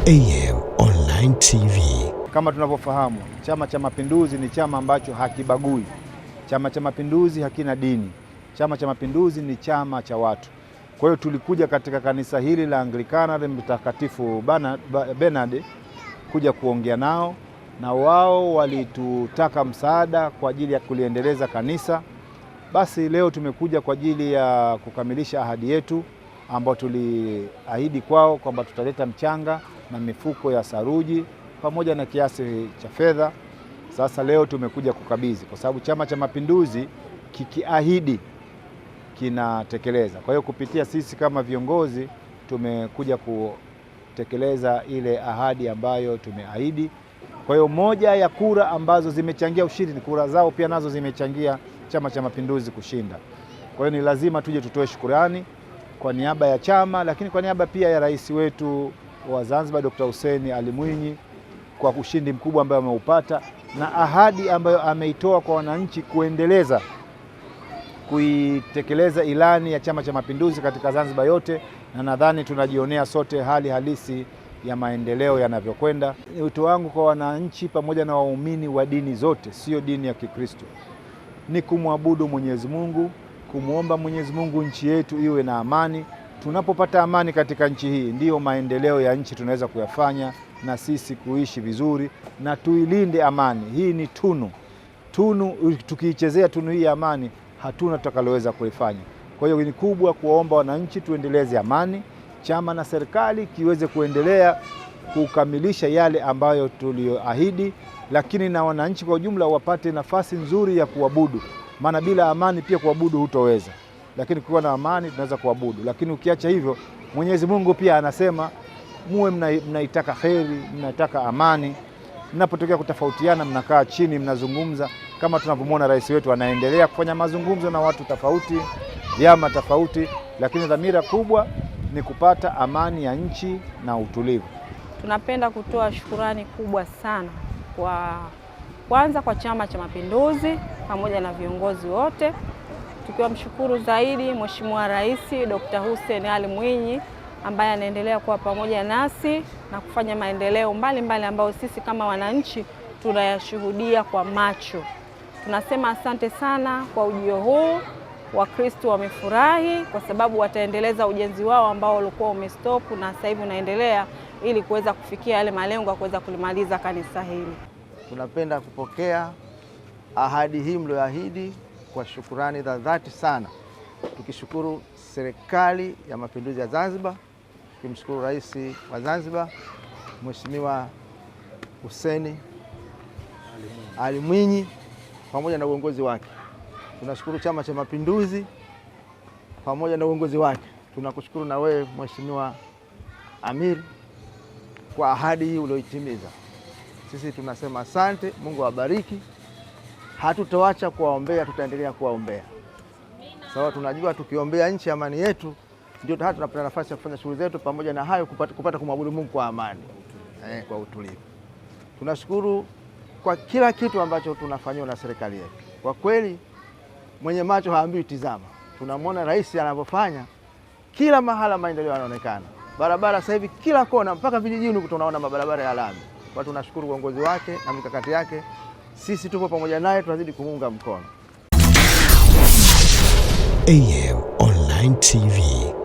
AM Online TV. Kama tunavyofahamu, Chama cha Mapinduzi ni chama ambacho hakibagui. Chama cha Mapinduzi hakina dini. Chama cha Mapinduzi ni chama cha watu. Kwa hiyo tulikuja katika kanisa hili la Anglikana la Mtakatifu Bernard kuja kuongea nao, na wao walitutaka msaada kwa ajili ya kuliendeleza kanisa. Basi leo tumekuja kwa ajili ya kukamilisha ahadi yetu ambayo tuliahidi kwao kwamba tutaleta mchanga na mifuko ya saruji pamoja na kiasi cha fedha. Sasa leo tumekuja kukabidhi, kwa sababu Chama cha Mapinduzi kikiahidi kinatekeleza. Kwa hiyo kupitia sisi kama viongozi tumekuja kutekeleza ile ahadi ambayo tumeahidi. Kwa hiyo moja ya kura ambazo zimechangia ushindi ni kura zao pia nazo zimechangia Chama cha Mapinduzi kushinda. Kwa hiyo ni lazima tuje tutoe shukurani kwa niaba ya chama, lakini kwa niaba pia ya rais wetu wa Zanzibar Dr. Hussein Ali Mwinyi kwa ushindi mkubwa ambao ameupata na ahadi ambayo ameitoa kwa wananchi kuitekeleza ilani ya Chama cha Mapinduzi katika Zanzibar yote, na nadhani tunajionea sote hali halisi ya maendeleo yanavyokwenda. Wito wangu kwa wananchi pamoja na waumini wa dini zote, sio dini ya Kikristo, ni kumwabudu Mwenyezi Mungu, kumwomba Mwenyezi Mungu nchi yetu iwe na amani. Tunapopata amani katika nchi hii, ndiyo maendeleo ya nchi tunaweza kuyafanya na sisi kuishi vizuri, na tuilinde amani. Hii ni tunu. Tukiichezea tunu hii ya amani, hatuna tutakaloweza kuifanya. Kwa hiyo ni kubwa kuwaomba wananchi tuendeleze amani, chama na serikali kiweze kuendelea kukamilisha yale ambayo tulioahidi, lakini na wananchi kwa ujumla wapate nafasi nzuri ya kuabudu. Maana bila amani pia kuabudu hutoweza, lakini kuwa na amani tunaweza kuabudu. Lakini ukiacha hivyo, Mwenyezi Mungu pia anasema muwe mnaitaka kheri, mnaitaka amani. Mnapotokea kutofautiana, mnakaa chini, mnazungumza, kama tunavyomwona rais wetu anaendelea kufanya mazungumzo na watu tofauti, vyama tofauti, lakini dhamira kubwa ni kupata amani ya nchi na utulivu. Tunapenda kutoa shukurani kubwa sana kwanza kwa Chama cha Mapinduzi pamoja na viongozi wote, tukiwamshukuru zaidi Mheshimiwa Rais Dr. Hussein Ali Mwinyi ambaye anaendelea kuwa pamoja nasi na kufanya maendeleo mbalimbali ambayo sisi kama wananchi tunayashuhudia kwa macho. Tunasema asante sana kwa ujio huu. Wakristo wamefurahi kwa sababu wataendeleza ujenzi wao ambao ulikuwa umestop na sasa hivi unaendelea ili kuweza kufikia yale malengo ya kuweza kulimaliza kanisa hili. Tunapenda kupokea ahadi hii mlioahidi kwa shukurani za dhati sana, tukishukuru Serikali ya Mapinduzi ya Zanzibar, tukimshukuru Rais wa Zanzibar Mheshimiwa Hussein Ali Mwinyi pamoja na uongozi wake. Tunashukuru Chama cha Mapinduzi pamoja na uongozi wake. Tunakushukuru na wewe Mheshimiwa Amir kwa ahadi hii ulioitimiza. Sisi tunasema asante, Mungu awabariki. Hatutaacha kuwaombea, tutaendelea kuwaombea. Sawa, tunajua tukiombea nchi amani yetu ndio hata tunapata nafasi ya kufanya shughuli zetu, pamoja na hayo kupata kumwabudu Mungu kwa amani, kwa utulivu. Tunashukuru kwa kila kitu ambacho tunafanywa na serikali yetu. Kwa kweli mwenye macho haambiwi tizama. Tunamwona rais anavyofanya, kila mahala maendeleo yanaonekana. Barabara sasa hivi kila kona mpaka vijijini tunaona mabarabara ya lami. Kwa tunashukuru uongozi wake na mikakati yake. Sisi tupo pamoja naye, tunazidi kumuunga mkono. AM Online TV.